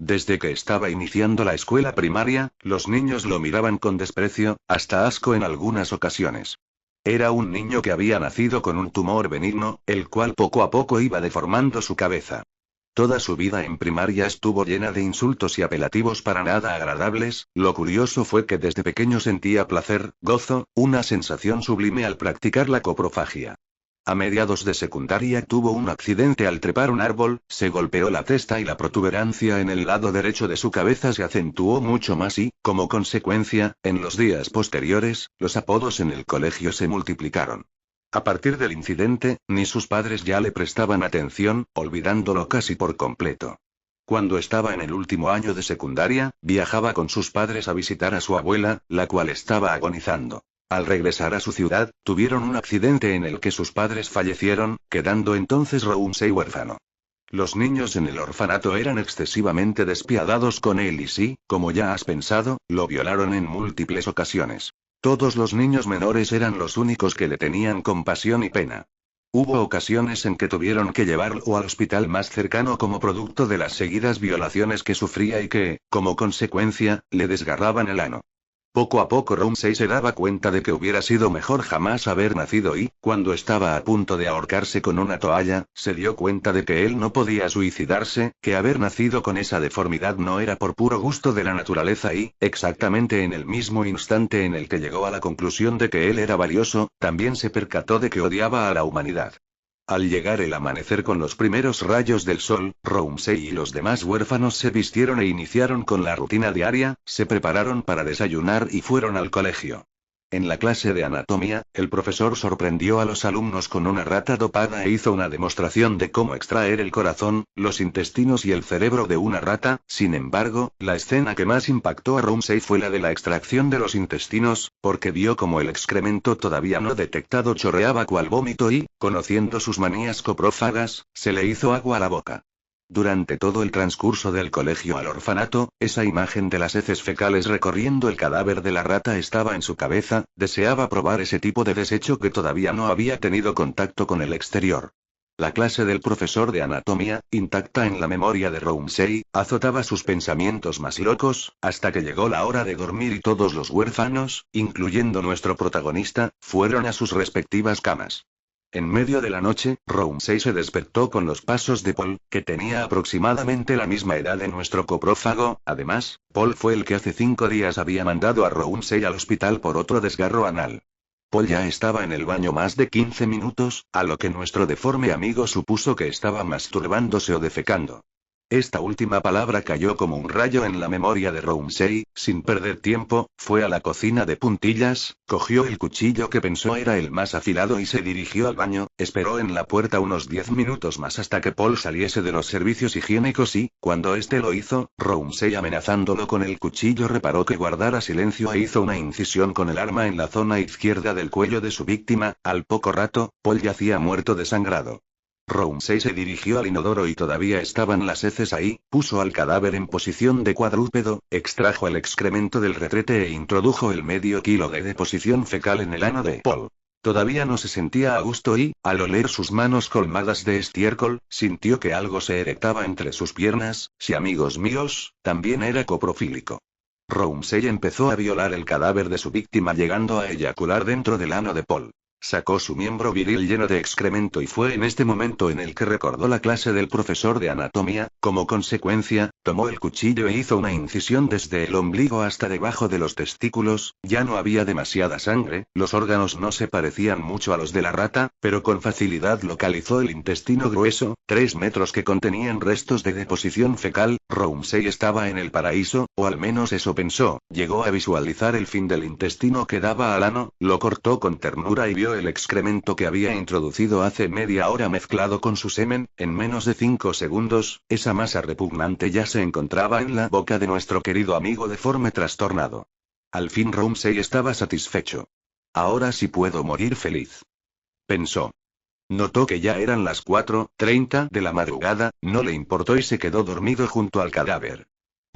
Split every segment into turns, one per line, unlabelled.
Desde que estaba iniciando la escuela primaria, los niños lo miraban con desprecio, hasta asco en algunas ocasiones. Era un niño que había nacido con un tumor benigno, el cual poco a poco iba deformando su cabeza. Toda su vida en primaria estuvo llena de insultos y apelativos para nada agradables. Lo curioso fue que desde pequeño sentía placer, gozo, una sensación sublime al practicar la coprofagia. A mediados de secundaria tuvo un accidente al trepar un árbol, se golpeó la testa y la protuberancia en el lado derecho de su cabeza se acentuó mucho más y, como consecuencia, en los días posteriores, los apodos en el colegio se multiplicaron. A partir del incidente, ni sus padres ya le prestaban atención, olvidándolo casi por completo. Cuando estaba en el último año de secundaria, viajaba con sus padres a visitar a su abuela, la cual estaba agonizando. Al regresar a su ciudad, tuvieron un accidente en el que sus padres fallecieron, quedando entonces Romsey huérfano. Los niños en el orfanato eran excesivamente despiadados con él y sí, como ya has pensado, lo violaron en múltiples ocasiones. Todos los niños menores eran los únicos que le tenían compasión y pena. Hubo ocasiones en que tuvieron que llevarlo al hospital más cercano como producto de las seguidas violaciones que sufría y que, como consecuencia, le desgarraban el ano. Poco a poco Romsey se daba cuenta de que hubiera sido mejor jamás haber nacido y, cuando estaba a punto de ahorcarse con una toalla, se dio cuenta de que él no podía suicidarse, que haber nacido con esa deformidad no era por puro gusto de la naturaleza y, exactamente en el mismo instante en el que llegó a la conclusión de que él era valioso, también se percató de que odiaba a la humanidad. Al llegar el amanecer con los primeros rayos del sol, Romsey y los demás huérfanos se vistieron e iniciaron con la rutina diaria, se prepararon para desayunar y fueron al colegio. En la clase de anatomía, el profesor sorprendió a los alumnos con una rata dopada e hizo una demostración de cómo extraer el corazón, los intestinos y el cerebro de una rata. Sin embargo, la escena que más impactó a Romsey fue la de la extracción de los intestinos, porque vio como el excremento todavía no detectado chorreaba cual vómito y, conociendo sus manías coprófagas, se le hizo agua a la boca. Durante todo el transcurso del colegio al orfanato, esa imagen de las heces fecales recorriendo el cadáver de la rata estaba en su cabeza, deseaba probar ese tipo de desecho que todavía no había tenido contacto con el exterior. La clase del profesor de anatomía, intacta en la memoria de Romsey, azotaba sus pensamientos más locos, hasta que llegó la hora de dormir y todos los huérfanos, incluyendo nuestro protagonista, fueron a sus respectivas camas. En medio de la noche, Romsey se despertó con los pasos de Paul, que tenía aproximadamente la misma edad de nuestro coprófago. Además, Paul fue el que hace 5 días había mandado a Romsey al hospital por otro desgarro anal. Paul ya estaba en el baño más de 15 minutos, a lo que nuestro deforme amigo supuso que estaba masturbándose o defecando. Esta última palabra cayó como un rayo en la memoria de Romsey. Sin perder tiempo, fue a la cocina de puntillas, cogió el cuchillo que pensó era el más afilado y se dirigió al baño, esperó en la puerta unos 10 minutos más hasta que Paul saliese de los servicios higiénicos y, cuando este lo hizo, Romsey amenazándolo con el cuchillo reparó que guardara silencio e hizo una incisión con el arma en la zona izquierda del cuello de su víctima. Al poco rato, Paul yacía muerto desangrado. Romsey se dirigió al inodoro y todavía estaban las heces ahí, puso al cadáver en posición de cuadrúpedo, extrajo el excremento del retrete e introdujo el medio kilo de deposición fecal en el ano de Paul. Todavía no se sentía a gusto y, al oler sus manos colmadas de estiércol, sintió que algo se erectaba entre sus piernas. Si amigos míos, también era coprofílico. Romsey empezó a violar el cadáver de su víctima llegando a eyacular dentro del ano de Paul. Sacó su miembro viril lleno de excremento y fue en este momento en el que recordó la clase del profesor de anatomía. Como consecuencia, tomó el cuchillo e hizo una incisión desde el ombligo hasta debajo de los testículos. Ya no había demasiada sangre, los órganos no se parecían mucho a los de la rata, pero con facilidad localizó el intestino grueso, 3 metros que contenían restos de deposición fecal. Romsey estaba en el paraíso, o al menos eso pensó. Llegó a visualizar el fin del intestino que daba al ano, lo cortó con ternura y vio el excremento que había introducido hace media hora mezclado con su semen. En menos de 5 segundos, esa masa repugnante ya se encontraba en la boca de nuestro querido amigo deforme trastornado. Al fin Romsey estaba satisfecho. Ahora sí puedo morir feliz, pensó. Notó que ya eran las 4:30 de la madrugada, no le importó y se quedó dormido junto al cadáver.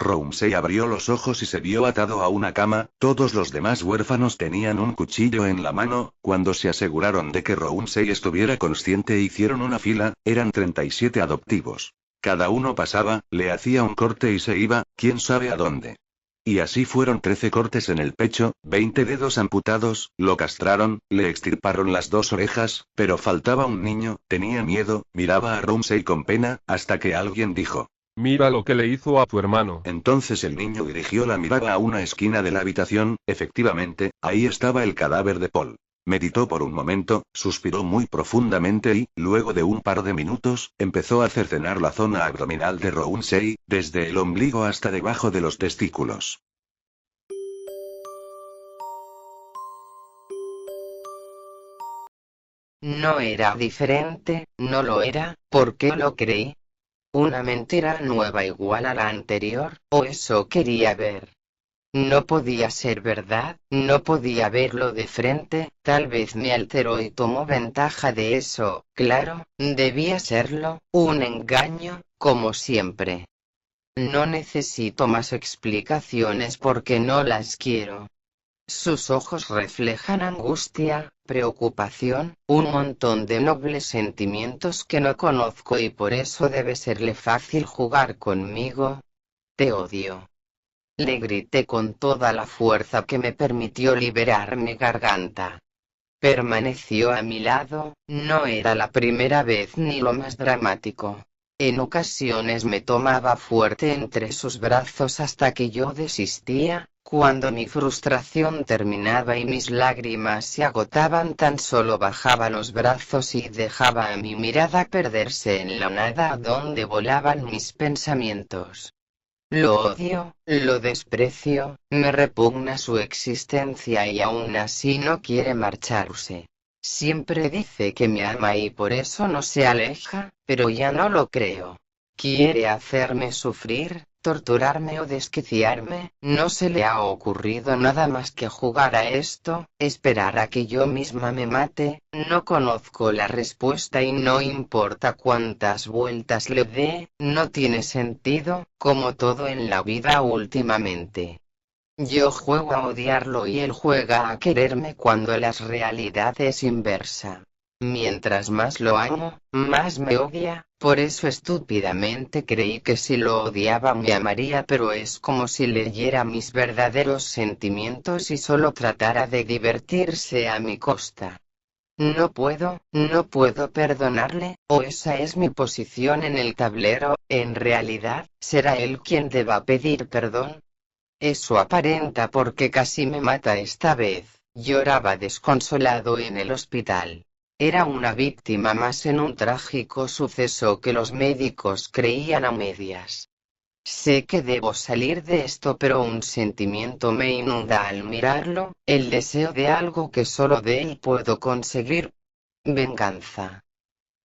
Romsey abrió los ojos y se vio atado a una cama. Todos los demás huérfanos tenían un cuchillo en la mano. Cuando se aseguraron de que Romsey estuviera consciente e hicieron una fila, eran 37 adoptivos. Cada uno pasaba, le hacía un corte y se iba, quién sabe a dónde. Y así fueron 13 cortes en el pecho, 20 dedos amputados, lo castraron, le extirparon las 2 orejas, pero faltaba un niño, tenía miedo, miraba a Ramsey con pena, hasta que alguien dijo:
Mira lo que le hizo a tu hermano.
Entonces el niño dirigió la mirada a una esquina de la habitación, efectivamente, ahí estaba el cadáver de Paul. Meditó por un momento, suspiró muy profundamente y, luego de un par de minutos, empezó a cercenar la zona abdominal de Ramsey, desde el ombligo hasta debajo de los testículos.
No era diferente, no lo era, ¿por qué lo creí? ¿Una mentira nueva igual a la anterior, o eso quería ver? No podía ser verdad, no podía verlo de frente, tal vez me alteró y tomó ventaja de eso, claro, debía serlo, un engaño, como siempre. No necesito más explicaciones porque no las quiero. Sus ojos reflejan angustia, preocupación, un montón de nobles sentimientos que no conozco y por eso debe serle fácil jugar conmigo. Te odio. Le grité con toda la fuerza que me permitió liberar mi garganta. Permaneció a mi lado, no era la primera vez ni lo más dramático. En ocasiones me tomaba fuerte entre sus brazos hasta que yo desistía, cuando mi frustración terminaba y mis lágrimas se agotaban tan solo bajaba los brazos y dejaba a mi mirada perderse en la nada donde volaban mis pensamientos. Lo odio, lo desprecio, me repugna su existencia y aún así no quiere marcharse. Siempre dice que me ama y por eso no se aleja, pero ya no lo creo. Quiere hacerme sufrir, torturarme o desquiciarme, no se le ha ocurrido nada más que jugar a esto, esperar a que yo misma me mate, no conozco la respuesta y no importa cuántas vueltas le dé, no tiene sentido, como todo en la vida últimamente. Yo juego a odiarlo y él juega a quererme cuando la realidad es inversa. Mientras más lo amo, más me odia, por eso estúpidamente creí que si lo odiaba me amaría, pero es como si leyera mis verdaderos sentimientos y solo tratara de divertirse a mi costa. No puedo perdonarle, o esa es mi posición en el tablero, en realidad, ¿será él quien deba pedir perdón? Eso aparenta porque casi me mata esta vez. Lloraba desconsolado en el hospital. Era una víctima más en un trágico suceso que los médicos creían a medias. Sé que debo salir de esto, pero un sentimiento me inunda al mirarlo, el deseo de algo que solo de él puedo conseguir. Venganza.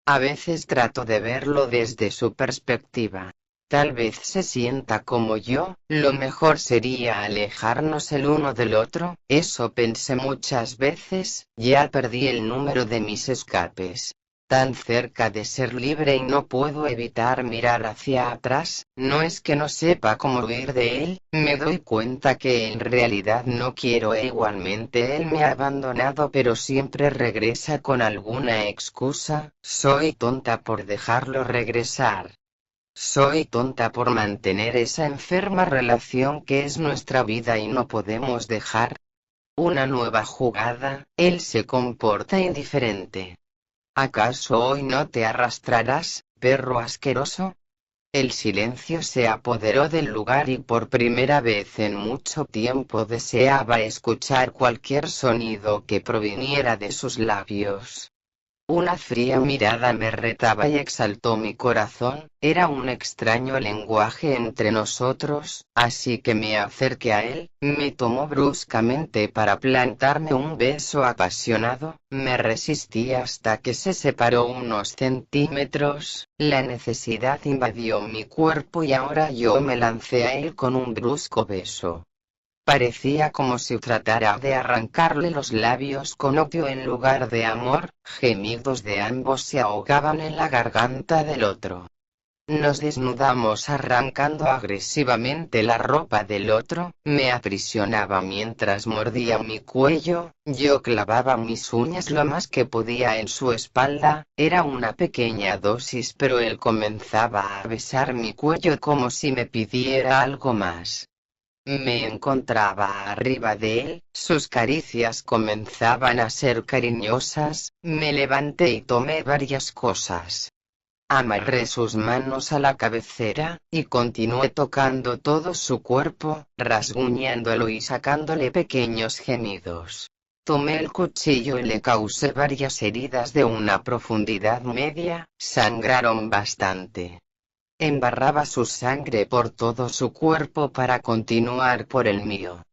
A veces trato de verlo desde su perspectiva. Tal vez se sienta como yo, lo mejor sería alejarnos el uno del otro, eso pensé muchas veces, ya perdí el número de mis escapes. Tan cerca de ser libre y no puedo evitar mirar hacia atrás, no es que no sepa cómo huir de él, me doy cuenta que en realidad no quiero e igualmente él me ha abandonado pero siempre regresa con alguna excusa, soy tonta por dejarlo regresar. Soy tonta por mantener esa enferma relación que es nuestra vida y no podemos dejar. Una nueva jugada, él se comporta indiferente. ¿Acaso hoy no te arrastrarás, perro asqueroso? El silencio se apoderó del lugar y por primera vez en mucho tiempo deseaba escuchar cualquier sonido que proviniera de sus labios. Una fría mirada me retaba y exaltó mi corazón, era un extraño lenguaje entre nosotros, así que me acerqué a él, me tomó bruscamente para plantarme un beso apasionado, me resistí hasta que se separó unos centímetros, la necesidad invadió mi cuerpo y ahora yo me lancé a él con un brusco beso. Parecía como si tratara de arrancarle los labios con odio en lugar de amor, gemidos de ambos se ahogaban en la garganta del otro. Nos desnudamos arrancando agresivamente la ropa del otro, me aprisionaba mientras mordía mi cuello, yo clavaba mis uñas lo más que podía en su espalda, era una pequeña dosis pero él comenzaba a besar mi cuello como si me pidiera algo más. Me encontraba arriba de él, sus caricias comenzaban a ser cariñosas, me levanté y tomé varias cosas. Amarré sus manos a la cabecera, y continué tocando todo su cuerpo, rasguñándolo y sacándole pequeños gemidos. Tomé el cuchillo y le causé varias heridas de una profundidad media, sangraron bastante. Embarraba su sangre por todo su cuerpo para continuar por el mío.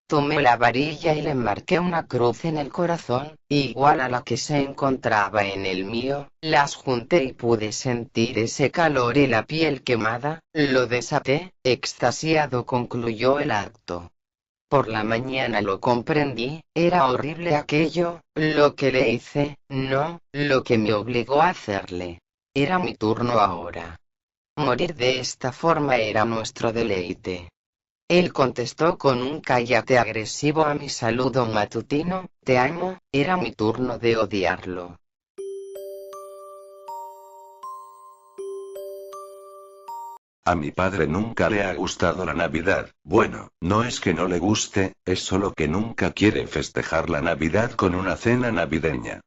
Tomé la varilla y le marqué una cruz en el corazón, igual a la que se encontraba en el mío, las junté y pude sentir ese calor y la piel quemada, lo desaté, extasiado concluyó el acto. Por la mañana lo comprendí, era horrible aquello, lo que le hice, no, lo que me obligó a hacerle. Era mi turno ahora. Morir de esta forma era nuestro deleite. Él contestó con un cállate agresivo a mi saludo matutino, te amo, era mi turno de odiarlo.
A mi padre nunca le ha gustado la Navidad. Bueno, no es que no le guste, es solo que nunca quiere festejar la Navidad con una cena navideña.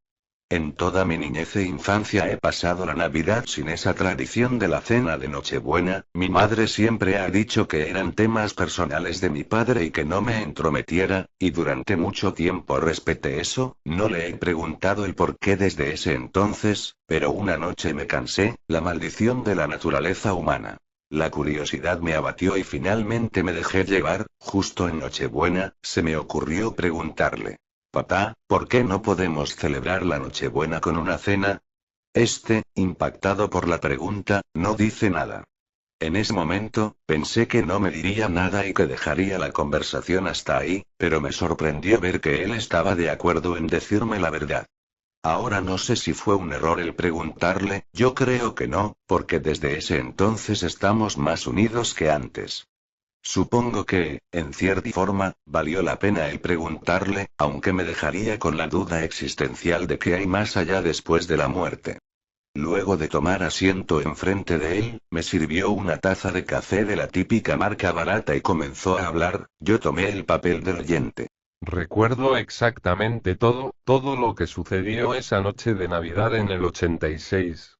En toda mi niñez e infancia he pasado la Navidad sin esa tradición de la cena de Nochebuena. Mi madre siempre ha dicho que eran temas personales de mi padre y que no me entrometiera, y durante mucho tiempo respeté eso, no le he preguntado el por qué desde ese entonces, pero una noche me cansé, la maldición de la naturaleza humana. La curiosidad me abatió y finalmente me dejé llevar, justo en Nochebuena, se me ocurrió preguntarle. Papá, ¿por qué no podemos celebrar la Nochebuena con una cena? Impactado por la pregunta, no dice nada. En ese momento, pensé que no me diría nada y que dejaría la conversación hasta ahí, pero me sorprendió ver que él estaba de acuerdo en decirme la verdad. Ahora no sé si fue un error el preguntarle, yo creo que no, porque desde ese entonces estamos más unidos que antes. Supongo que, en cierta forma, valió la pena el preguntarle, aunque me dejaría con la duda existencial de qué hay más allá después de la muerte. Luego de tomar asiento enfrente de él, me sirvió una taza de café de la típica marca barata y comenzó a hablar, yo tomé el papel del oyente.
Recuerdo exactamente todo lo que sucedió esa noche de Navidad en el 86.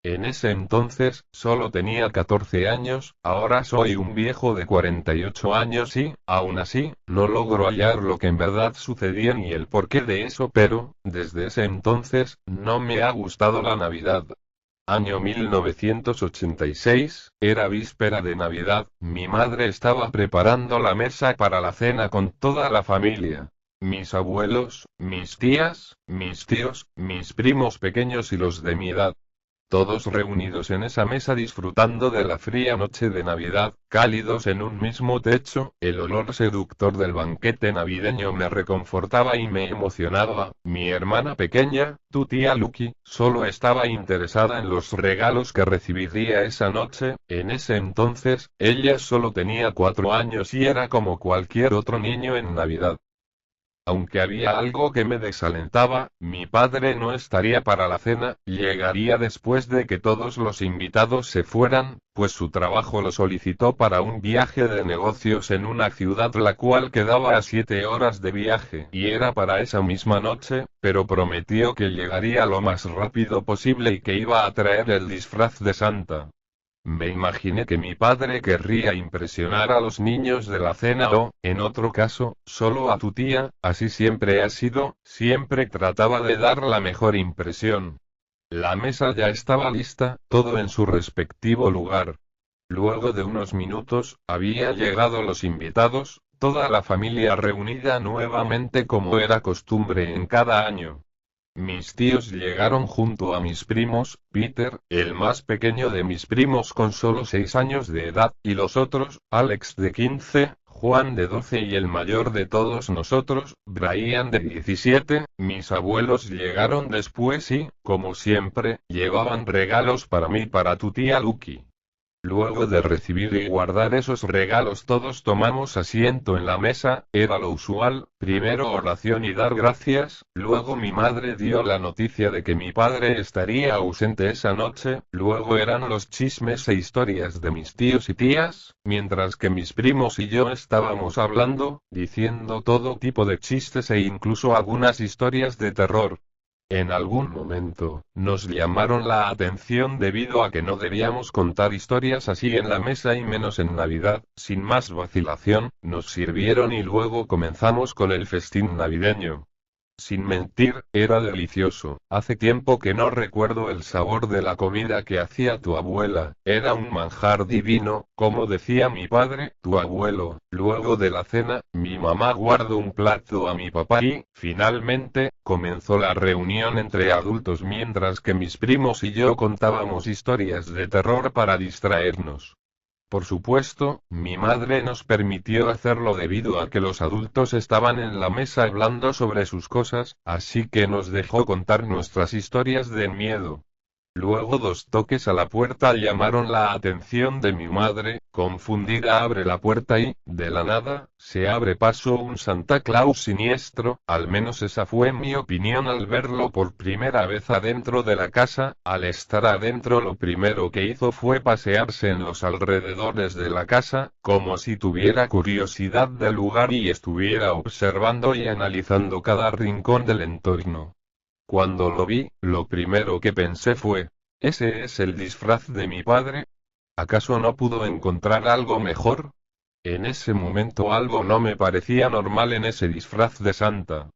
En ese entonces, solo tenía 14 años, ahora soy un viejo de 48 años y, aún así, no logro hallar lo que en verdad sucedía ni el porqué de eso, pero, desde ese entonces, no me ha gustado la Navidad. Año 1986, era víspera de Navidad, mi madre estaba preparando la mesa para la cena con toda la familia. Mis abuelos, mis tías, mis tíos, mis primos pequeños y los de mi edad. Todos reunidos en esa mesa disfrutando de la fría noche de Navidad, cálidos en un mismo techo, el olor seductor del banquete navideño me reconfortaba y me emocionaba. Mi hermana pequeña, tu tía Lucky, solo estaba interesada en los regalos que recibiría esa noche. En ese entonces, ella solo tenía 4 años y era como cualquier otro niño en Navidad. Aunque había algo que me desalentaba, mi padre no estaría para la cena, llegaría después de que todos los invitados se fueran, pues su trabajo lo solicitó para un viaje de negocios en una ciudad la cual quedaba a 7 horas de viaje, y era para esa misma noche, pero prometió que llegaría lo más rápido posible y que iba a traer el disfraz de Santa. Me imaginé que mi padre querría impresionar a los niños de la cena o, en otro caso, solo a tu tía, así siempre ha sido, siempre trataba de dar la mejor impresión. La mesa ya estaba lista, todo en su respectivo lugar. Luego de unos minutos, habían llegado los invitados, toda la familia reunida nuevamente como era costumbre en cada año. Mis tíos llegaron junto a mis primos, Peter, el más pequeño de mis primos con solo 6 años de edad, y los otros, Alex de 15, Juan de 12 y el mayor de todos nosotros, Brian de 17, mis abuelos llegaron después y, como siempre, llevaban regalos para mí y para tu tía Lucky. Luego de recibir y guardar esos regalos todos tomamos asiento en la mesa, era lo usual, primero oración y dar gracias, luego mi madre dio la noticia de que mi padre estaría ausente esa noche, luego eran los chismes e historias de mis tíos y tías, mientras que mis primos y yo estábamos hablando, diciendo todo tipo de chistes e incluso algunas historias de terror. En algún momento, nos llamaron la atención debido a que no debíamos contar historias así en la mesa y menos en Navidad, sin más vacilación, nos sirvieron y luego comenzamos con el festín navideño. Sin mentir, era delicioso. Hace tiempo que no recuerdo el sabor de la comida que hacía tu abuela, era un manjar divino, como decía mi padre, tu abuelo. Luego de la cena, mi mamá guardó un plato a mi papá y, finalmente, comenzó la reunión entre adultos mientras que mis primos y yo contábamos historias de terror para distraernos. Por supuesto, mi madre nos permitió hacerlo debido a que los adultos estaban en la mesa hablando sobre sus cosas, así que nos dejó contar nuestras historias de miedo. Luego 2 toques a la puerta llamaron la atención de mi madre, confundida abre la puerta y, de la nada, se abre paso un Santa Claus siniestro, al menos esa fue mi opinión al verlo por primera vez adentro de la casa. Al estar adentro lo primero que hizo fue pasearse en los alrededores de la casa, como si tuviera curiosidad del lugar y estuviera observando y analizando cada rincón del entorno. Cuando lo vi, lo primero que pensé fue, ¿ese es el disfraz de mi padre? ¿Acaso no pudo encontrar algo mejor? En ese momento algo no me parecía normal en ese disfraz de Santa.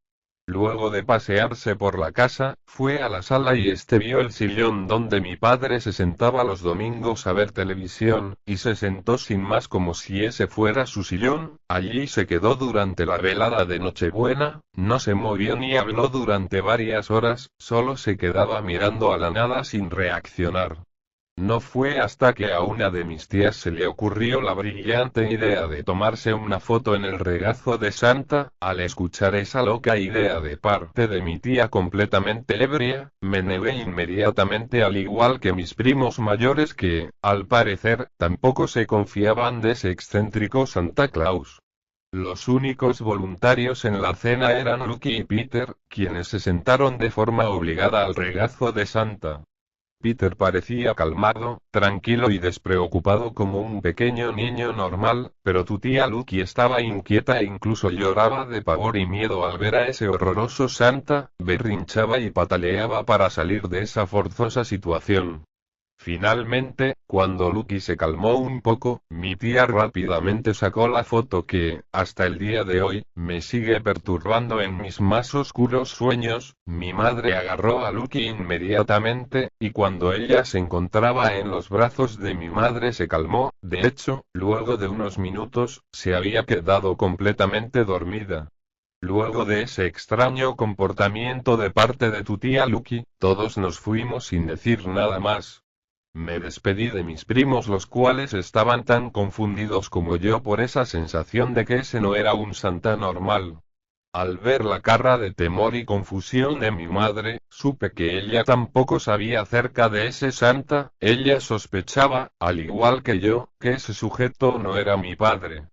Luego de pasearse por la casa, fue a la sala y vio el sillón donde mi padre se sentaba los domingos a ver televisión, y se sentó sin más como si ese fuera su sillón, allí se quedó durante la velada de Nochebuena, no se movió ni habló durante varias horas, solo se quedaba mirando a la nada sin reaccionar. No fue hasta que a una de mis tías se le ocurrió la brillante idea de tomarse una foto en el regazo de Santa. Al escuchar esa loca idea de parte de mi tía completamente ebria, me negué inmediatamente al igual que mis primos mayores que, al parecer, tampoco se confiaban de ese excéntrico Santa Claus. Los únicos voluntarios en la cena eran Lucky y Peter, quienes se sentaron de forma obligada al regazo de Santa. Peter parecía calmado, tranquilo y despreocupado como un pequeño niño normal, pero tu tía Lucky estaba inquieta e incluso lloraba de pavor y miedo al ver a ese horroroso Santa, berrinchaba y pataleaba para salir de esa forzosa situación. Finalmente, cuando Lucky se calmó un poco, mi tía rápidamente sacó la foto que, hasta el día de hoy, me sigue perturbando en mis más oscuros sueños. Mi madre agarró a Lucky inmediatamente, y cuando ella se encontraba en los brazos de mi madre se calmó, de hecho, luego de unos minutos, se había quedado completamente dormida. Luego de ese extraño comportamiento de parte de tu tía Lucky, todos nos fuimos sin decir nada más. Me despedí de mis primos los cuales estaban tan confundidos como yo por esa sensación de que ese no era un Santa normal. Al ver la cara de temor y confusión de mi madre, supe que ella tampoco sabía acerca de ese Santa, ella sospechaba, al igual que yo, que ese sujeto no era mi padre.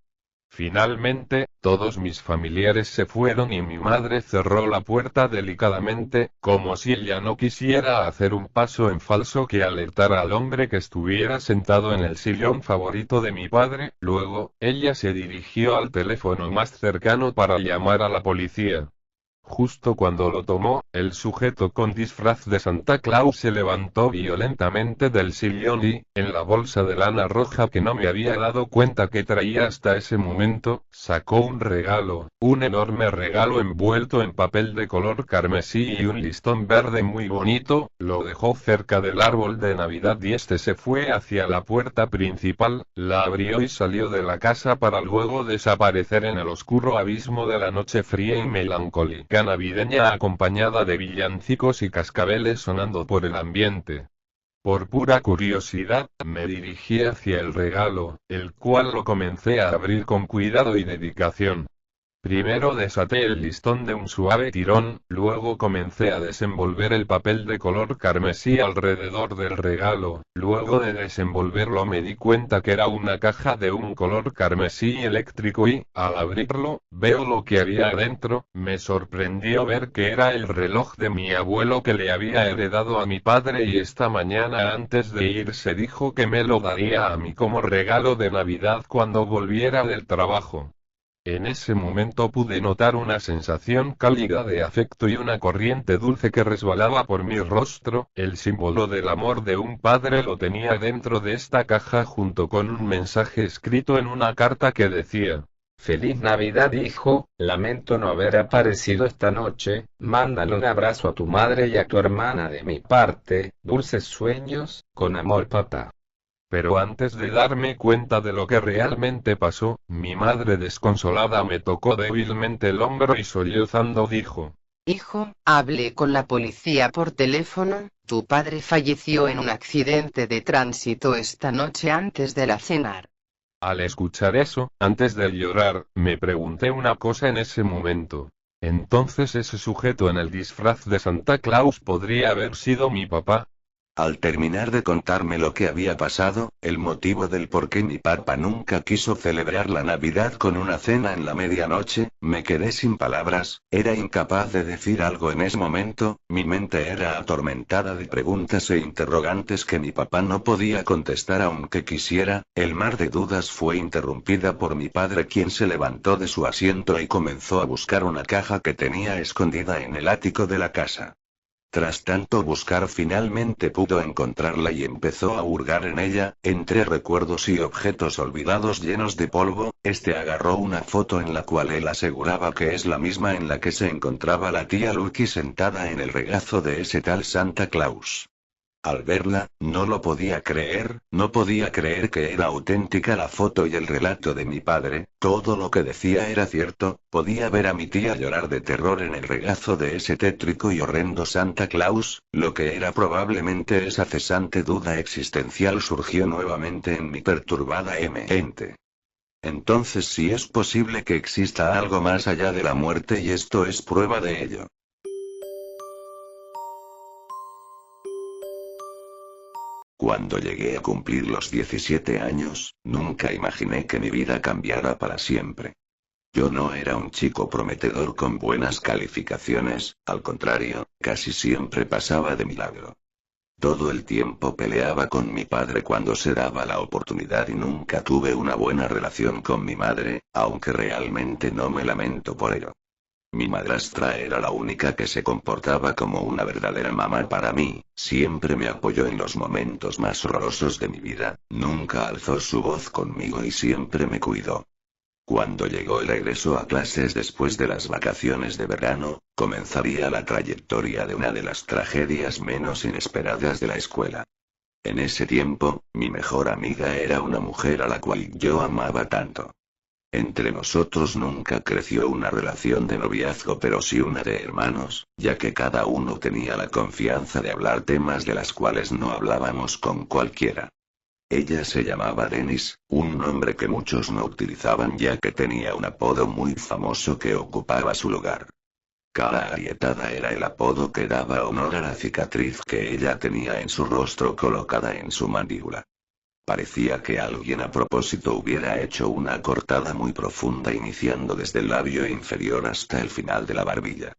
Finalmente, todos mis familiares se fueron y mi madre cerró la puerta delicadamente, como si ella no quisiera hacer un paso en falso que alertara al hombre que estuviera sentado en el sillón favorito de mi padre. Luego, ella se dirigió al teléfono más cercano para llamar a la policía. Justo cuando lo tomó, el sujeto con disfraz de Santa Claus se levantó violentamente del sillón y, en la bolsa de lana roja que no me había dado cuenta que traía hasta ese momento, sacó un regalo, un enorme regalo envuelto en papel de color carmesí y un listón verde muy bonito, lo dejó cerca del árbol de Navidad y se fue hacia la puerta principal, la abrió y salió de la casa para luego desaparecer en el oscuro abismo de la noche fría y melancólica navideña acompañada de villancicos y cascabeles sonando por el ambiente. Por pura curiosidad, me dirigí hacia el regalo, el cual lo comencé a abrir con cuidado y dedicación. Primero desaté el listón de un suave tirón, luego comencé a desenvolver el papel de color carmesí alrededor del regalo, luego de desenvolverlo me di cuenta que era una caja de un color carmesí eléctrico y, al abrirlo, veo lo que había adentro. Me sorprendió ver que era el reloj de mi abuelo que le había heredado a mi padre y esta mañana antes de irse dijo que me lo daría a mí como regalo de Navidad cuando volviera del trabajo. En ese momento pude notar una sensación cálida de afecto y una corriente dulce que resbalaba por mi rostro. El símbolo del amor de un padre lo tenía dentro de esta caja junto con un mensaje escrito en una carta que decía:
Feliz Navidad, hijo, lamento no haber aparecido esta noche, mándale un abrazo a tu madre y a tu hermana de mi parte, dulces sueños, con amor papá.
Pero antes de darme cuenta de lo que realmente pasó, mi madre desconsolada me tocó débilmente el hombro y sollozando dijo:
Hijo, hablé con la policía por teléfono, tu padre falleció en un accidente de tránsito esta noche antes de la cenar.
Al escuchar eso, antes de llorar, me pregunté una cosa en ese momento. Entonces ese sujeto en el disfraz de Santa Claus podría haber sido mi papá.
Al terminar de contarme lo que había pasado, el motivo del por qué mi papá nunca quiso celebrar la Navidad con una cena en la medianoche, me quedé sin palabras, era incapaz de decir algo en ese momento, mi mente era atormentada de preguntas e interrogantes que mi papá no podía contestar aunque quisiera. El mar de dudas fue interrumpida por mi padre, quien se levantó de su asiento y comenzó a buscar una caja que tenía escondida en el ático de la casa. Tras tanto buscar finalmente pudo encontrarla y empezó a hurgar en ella, entre recuerdos y objetos olvidados llenos de polvo. Agarró una foto en la cual él aseguraba que es la misma en la que se encontraba la tía Lucky sentada en el regazo de ese tal Santa Claus. Al verla, no lo podía creer, no podía creer que era auténtica la foto y el relato de mi padre. Todo lo que decía era cierto, podía ver a mi tía llorar de terror en el regazo de ese tétrico y horrendo Santa Claus. Lo que era probablemente esa cesante duda existencial surgió nuevamente en mi perturbada mente. Entonces, si es posible que exista algo más allá de la muerte, y esto es prueba de ello. Cuando llegué a cumplir los 17 años, nunca imaginé que mi vida cambiara para siempre. Yo no era un chico prometedor con buenas calificaciones, al contrario, casi siempre pasaba de milagro. Todo el tiempo peleaba con mi padre cuando se daba la oportunidad y nunca tuve una buena relación con mi madre, aunque realmente no me lamento por ello. Mi madrastra era la única que se comportaba como una verdadera mamá para mí, siempre me apoyó en los momentos más horrorosos de mi vida, nunca alzó su voz conmigo y siempre me cuidó. Cuando llegó el regreso a clases después de las vacaciones de verano, comenzaría la trayectoria de una de las tragedias menos inesperadas de la escuela. En ese tiempo, mi mejor amiga era una mujer a la cual yo amaba tanto. Entre nosotros nunca creció una relación de noviazgo, pero sí una de hermanos, ya que cada uno tenía la confianza de hablar temas de las cuales no hablábamos con cualquiera. Ella se llamaba Dennis, un nombre que muchos no utilizaban ya que tenía un apodo muy famoso que ocupaba su lugar. Cara Agrietada era el apodo que daba honor a la cicatriz que ella tenía en su rostro colocada en su mandíbula. Parecía que alguien a propósito hubiera hecho una cortada muy profunda iniciando desde el labio inferior hasta el final de la barbilla.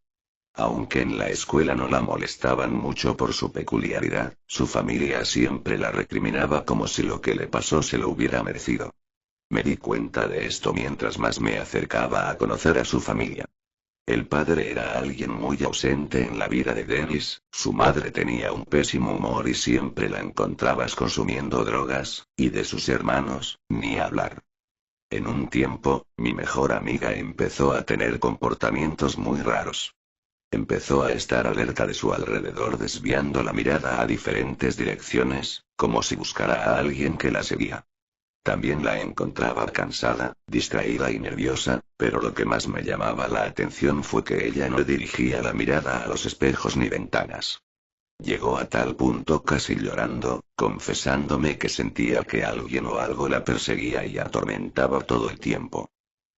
Aunque en la escuela no la molestaban mucho por su peculiaridad, su familia siempre la recriminaba como si lo que le pasó se lo hubiera merecido. Me di cuenta de esto mientras más me acercaba a conocer a su familia. El padre era alguien muy ausente en la vida de Dennis, su madre tenía un pésimo humor y siempre la encontrabas consumiendo drogas, y de sus hermanos, ni hablar. En un tiempo, mi mejor amiga empezó a tener comportamientos muy raros. Empezó a estar alerta de su alrededor, desviando la mirada a diferentes direcciones, como si buscara a alguien que la seguía. También la encontraba cansada, distraída y nerviosa, pero lo que más me llamaba la atención fue que ella no dirigía la mirada a los espejos ni ventanas. Llegó a tal punto casi llorando, confesándome que sentía que alguien o algo la perseguía y atormentaba todo el tiempo.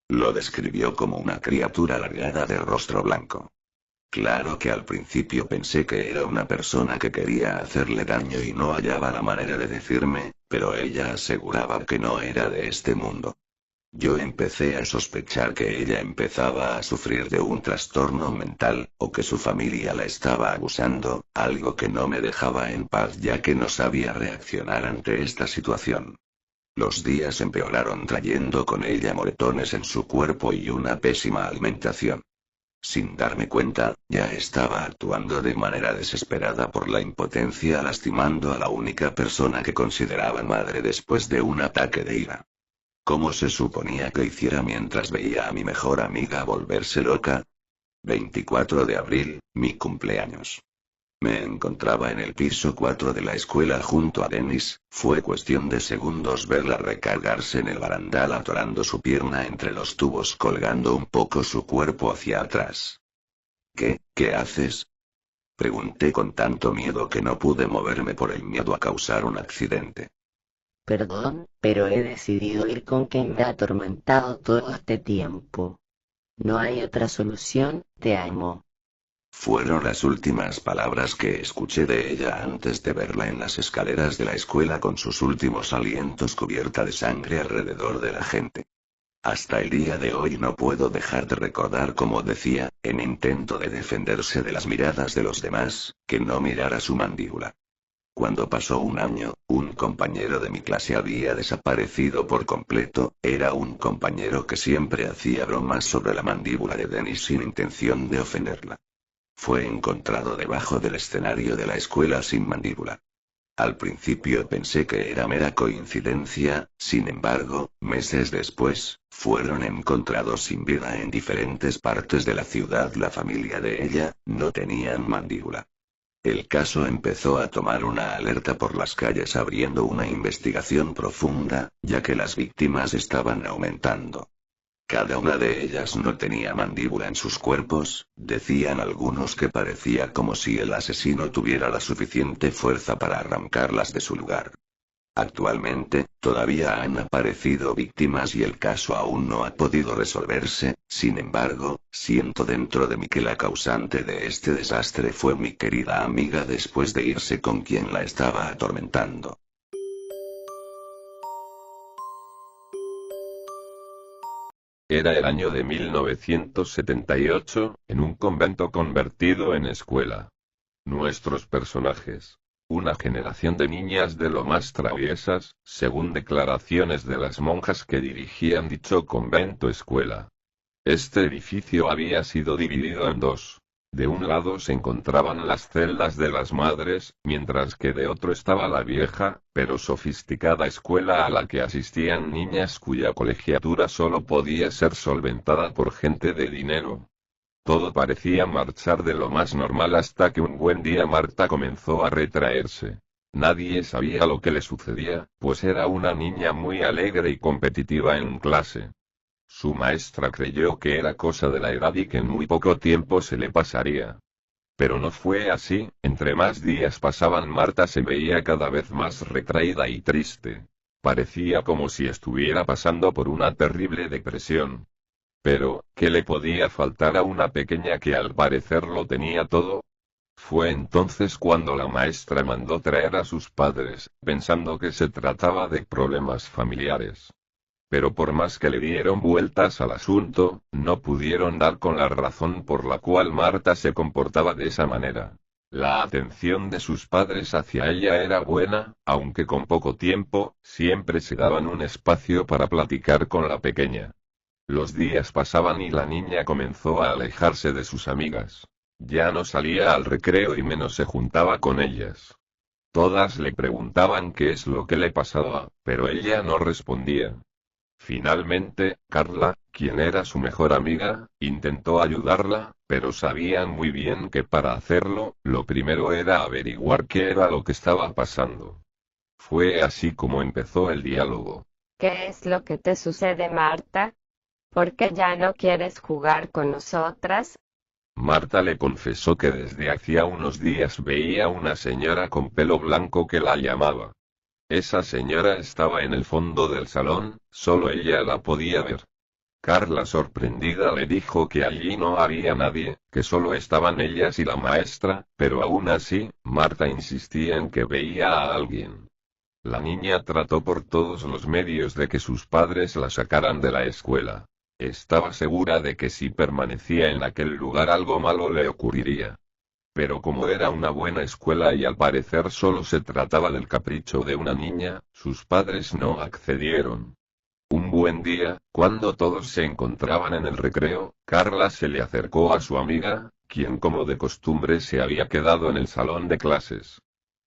Lo describió como una criatura alargada de rostro blanco. Claro que al principio pensé que era una persona que quería hacerle daño y no hallaba la manera de decirme, pero ella aseguraba que no era de este mundo. Yo empecé a sospechar que ella empezaba a sufrir de un trastorno mental, o que su familia la estaba abusando, algo que no me dejaba en paz ya que no sabía reaccionar ante esta situación. Los días empeoraron trayendo con ella moretones en su cuerpo y una pésima alimentación. Sin darme cuenta, ya estaba actuando de manera desesperada por la impotencia, lastimando a la única persona que consideraba madre después de un ataque de ira. ¿Cómo se suponía que hiciera mientras veía a mi mejor amiga volverse loca? 24 de abril, mi cumpleaños. Me encontraba en el piso 4 de la escuela junto a Dennis, fue cuestión de segundos verla recargarse en el barandal atorando su pierna entre los tubos colgando un poco su cuerpo hacia atrás. ¿Qué haces? Pregunté con tanto miedo que no pude moverme por el miedo a causar un accidente.
Perdón, pero he decidido ir con quien me ha atormentado todo este tiempo. No hay otra solución, te amo.
Fueron las últimas palabras que escuché de ella antes de verla en las escaleras de la escuela con sus últimos alientos cubierta de sangre alrededor de la gente. Hasta el día de hoy no puedo dejar de recordar cómo decía, en intento de defenderse de las miradas de los demás, que no mirara su mandíbula. Cuando pasó un año, un compañero de mi clase había desaparecido por completo, era un compañero que siempre hacía bromas sobre la mandíbula de Dennis sin intención de ofenderla. Fue encontrado debajo del escenario de la escuela sin mandíbula. Al principio pensé que era mera coincidencia, sin embargo, meses después, fueron encontrados sin vida en diferentes partes de la ciudad. La familia de ella, no tenían mandíbula. El caso empezó a tomar una alerta por las calles abriendo una investigación profunda, ya que las víctimas estaban aumentando. Cada una de ellas no tenía mandíbula en sus cuerpos, decían algunos que parecía como si el asesino tuviera la suficiente fuerza para arrancarlas de su lugar. Actualmente, todavía han aparecido víctimas y el caso aún no ha podido resolverse, sin embargo, siento dentro de mí que la causante de este desastre fue mi querida amiga después de irse con quien la estaba atormentando.
Era el año de 1978, en un convento convertido en escuela. Nuestros personajes. Una generación de niñas de lo más traviesas, según declaraciones de las monjas que dirigían dicho convento escuela. Este edificio había sido dividido en dos. De un lado se encontraban las celdas de las madres, mientras que de otro estaba la vieja, pero sofisticada escuela a la que asistían niñas cuya colegiatura solo podía ser solventada por gente de dinero. Todo parecía marchar de lo más normal hasta que un buen día Marta comenzó a retraerse. Nadie sabía lo que le sucedía, pues era una niña muy alegre y competitiva en clase. Su maestra creyó que era cosa de la edad y que en muy poco tiempo se le pasaría. Pero no fue así, entre más días pasaban Marta se veía cada vez más retraída y triste. Parecía como si estuviera pasando por una terrible depresión. Pero, ¿qué le podía faltar a una pequeña que al parecer lo tenía todo? Fue entonces cuando la maestra mandó traer a sus padres, pensando que se trataba de problemas familiares. Pero por más que le dieron vueltas al asunto, no pudieron dar con la razón por la cual Marta se comportaba de esa manera. La atención de sus padres hacia ella era buena, aunque con poco tiempo, siempre se daban un espacio para platicar con la pequeña. Los días pasaban y la niña comenzó a alejarse de sus amigas. Ya no salía al recreo y menos se juntaba con ellas. Todas le preguntaban qué es lo que le pasaba, pero ella no respondía. Finalmente, Carla, quien era su mejor amiga, intentó ayudarla, pero sabían muy bien que para hacerlo, lo primero era averiguar qué era lo que estaba pasando. Fue así como empezó el diálogo.
¿Qué es lo que te sucede, Marta? ¿Por qué ya no quieres jugar con nosotras?
Marta le confesó que desde hacía unos días veía una señora con pelo blanco que la llamaba. Esa señora estaba en el fondo del salón, solo ella la podía ver. Carla, sorprendida, le dijo que allí no había nadie, que solo estaban ellas y la maestra, pero aún así, Marta insistía en que veía a alguien. La niña trató por todos los medios de que sus padres la sacaran de la escuela. Estaba segura de que si permanecía en aquel lugar algo malo le ocurriría. Pero como era una buena escuela y al parecer solo se trataba del capricho de una niña, sus padres no accedieron. Un buen día, cuando todos se encontraban en el recreo, Carla se le acercó a su amiga, quien como de costumbre se había quedado en el salón de clases.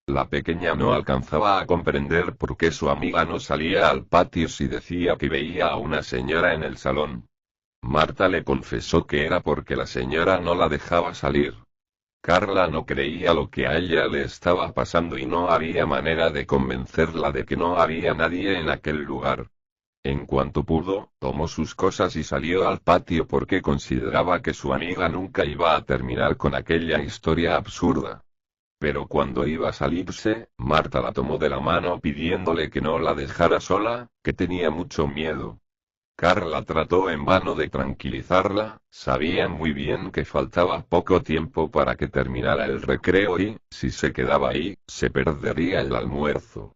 La pequeña no alcanzaba a comprender por qué su amiga no salía al patio si decía que veía a una señora en el salón. Marta le confesó que era porque la señora no la dejaba salir. Carla no creía lo que a ella le estaba pasando y no había manera de convencerla de que no había nadie en aquel lugar. En cuanto pudo, tomó sus cosas y salió al patio porque consideraba que su amiga nunca iba a terminar con aquella historia absurda. Pero cuando iba a salirse, Marta la tomó de la mano pidiéndole que no la dejara sola, que tenía mucho miedo. Carla trató en vano de tranquilizarla, sabía muy bien que faltaba poco tiempo para que terminara el recreo y, si se quedaba ahí, se perdería el almuerzo.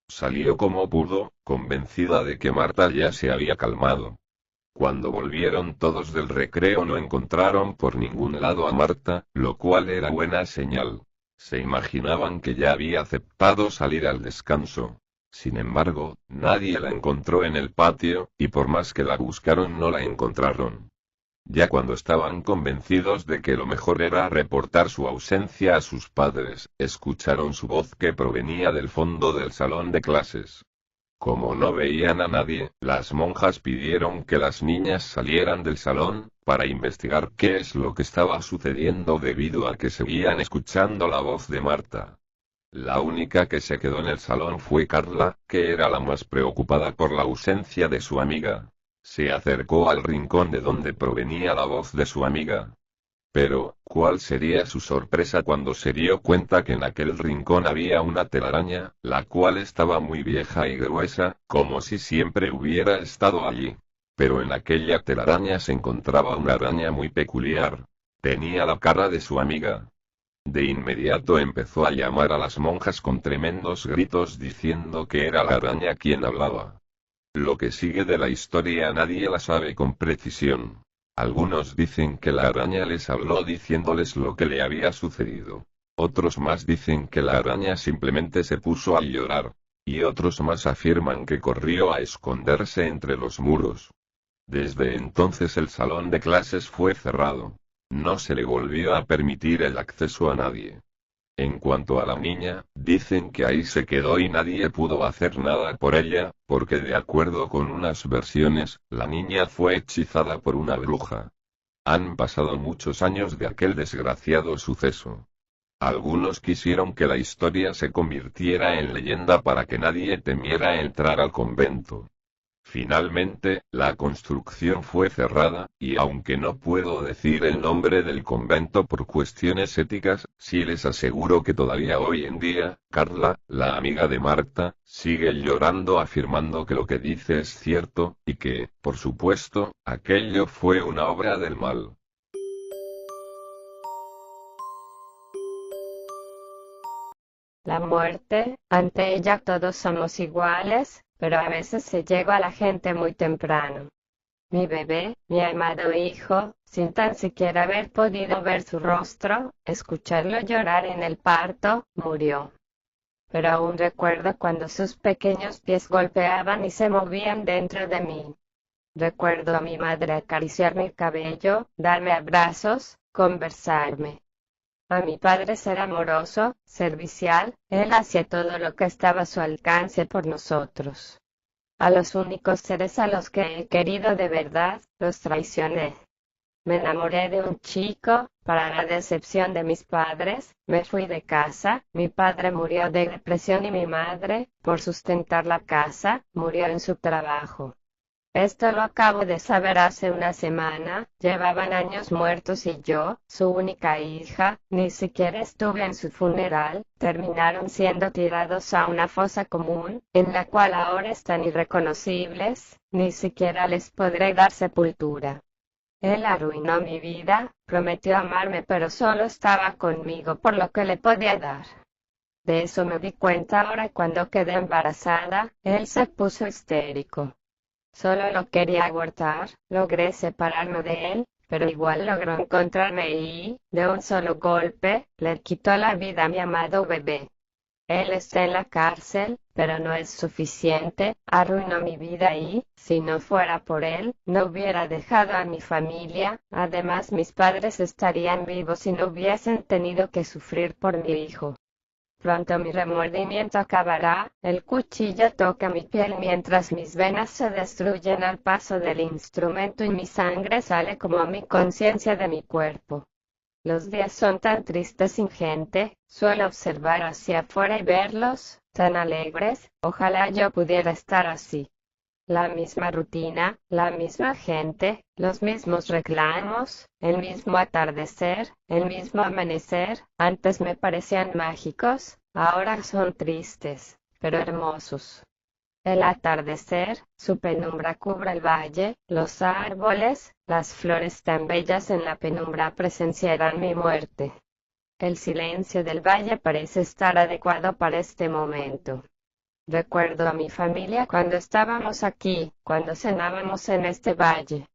Salió como pudo, convencida de que Marta ya se había calmado. Cuando volvieron todos del recreo no encontraron por ningún lado a Marta, lo cual era buena señal. Se imaginaban que ya había aceptado salir al descanso. Sin embargo, nadie la encontró en el patio, y por más que la buscaron no la encontraron. Ya cuando estaban convencidos de que lo mejor era reportar su ausencia a sus padres, escucharon su voz que provenía del fondo del salón de clases. Como no veían a nadie, las monjas pidieron que las niñas salieran del salón, para investigar qué es lo que estaba sucediendo debido a que seguían escuchando la voz de Marta. La única que se quedó en el salón fue Carla, que era la más preocupada por la ausencia de su amiga. Se acercó al rincón de donde provenía la voz de su amiga. Pero, ¿cuál sería su sorpresa cuando se dio cuenta que en aquel rincón había una telaraña, la cual estaba muy vieja y gruesa, como si siempre hubiera estado allí? Pero en aquella telaraña se encontraba una araña muy peculiar. Tenía la cara de su amiga. De inmediato empezó a llamar a las monjas con tremendos gritos diciendo que era la araña quien hablaba. Lo que sigue de la historia nadie la sabe con precisión. Algunos dicen que la araña les habló diciéndoles lo que le había sucedido. Otros más dicen que la araña simplemente se puso a llorar. Y otros más afirman que corrió a esconderse entre los muros. Desde entonces el salón de clases fue cerrado. No se le volvió a permitir el acceso a nadie. En cuanto a la niña, dicen que ahí se quedó y nadie pudo hacer nada por ella, porque de acuerdo con unas versiones, la niña fue hechizada por una bruja. Han pasado muchos años de aquel desgraciado suceso. Algunos quisieron que la historia se convirtiera en leyenda para que nadie temiera entrar al convento. Finalmente, la construcción fue cerrada, y aunque no puedo decir el nombre del convento por cuestiones éticas, sí les aseguro que todavía hoy en día, Carla, la amiga de Marta, sigue llorando afirmando que lo que dice es cierto, y que, por supuesto, aquello fue una obra del mal.
La muerte, ante ella todos somos iguales, pero a veces se llega a la gente muy temprano. Mi bebé, mi amado hijo, sin tan siquiera haber podido ver su rostro, escucharlo llorar en el parto, murió. Pero aún recuerdo cuando sus pequeños pies golpeaban y se movían dentro de mí. Recuerdo a mi madre acariciar mi cabello, darme abrazos, conversarme. A mi padre ser amoroso, servicial, él hacía todo lo que estaba a su alcance por nosotros. A los únicos seres a los que he querido de verdad, los traicioné. Me enamoré de un chico, para la decepción de mis padres, me fui de casa, mi padre murió de depresión y mi madre, por sustentar la casa, murió en su trabajo. Esto lo acabo de saber hace una semana. Llevaban años muertos y yo, su única hija, ni siquiera estuve en su funeral. Terminaron siendo tirados a una fosa común, en la cual ahora están irreconocibles. Ni siquiera les podré dar sepultura. Él arruinó mi vida, prometió amarme pero solo estaba conmigo por lo que le podía dar. De eso me di cuenta ahora cuando quedé embarazada. Él se puso histérico. Solo lo quería abortar, logré separarme de él, pero igual logró encontrarme y, de un solo golpe, le quitó la vida a mi amado bebé. Él está en la cárcel, pero no es suficiente, arruinó mi vida y, si no fuera por él, no hubiera dejado a mi familia, además mis padres estarían vivos y no hubiesen tenido que sufrir por mi hijo. Pronto mi remordimiento acabará, el cuchillo toca mi piel mientras mis venas se destruyen al paso del instrumento y mi sangre sale como mi conciencia de mi cuerpo. Los días son tan tristes sin gente, suelo observar hacia afuera y verlos, tan alegres, ojalá yo pudiera estar así. La misma rutina, la misma gente, los mismos reclamos, el mismo atardecer, el mismo amanecer, antes me parecían mágicos, ahora son tristes, pero hermosos. El atardecer, su penumbra cubre el valle, los árboles, las flores tan bellas en la penumbra presenciarán mi muerte. El silencio del valle parece estar adecuado para este momento. Recuerdo a mi familia cuando estábamos aquí, cuando cenábamos en este valle.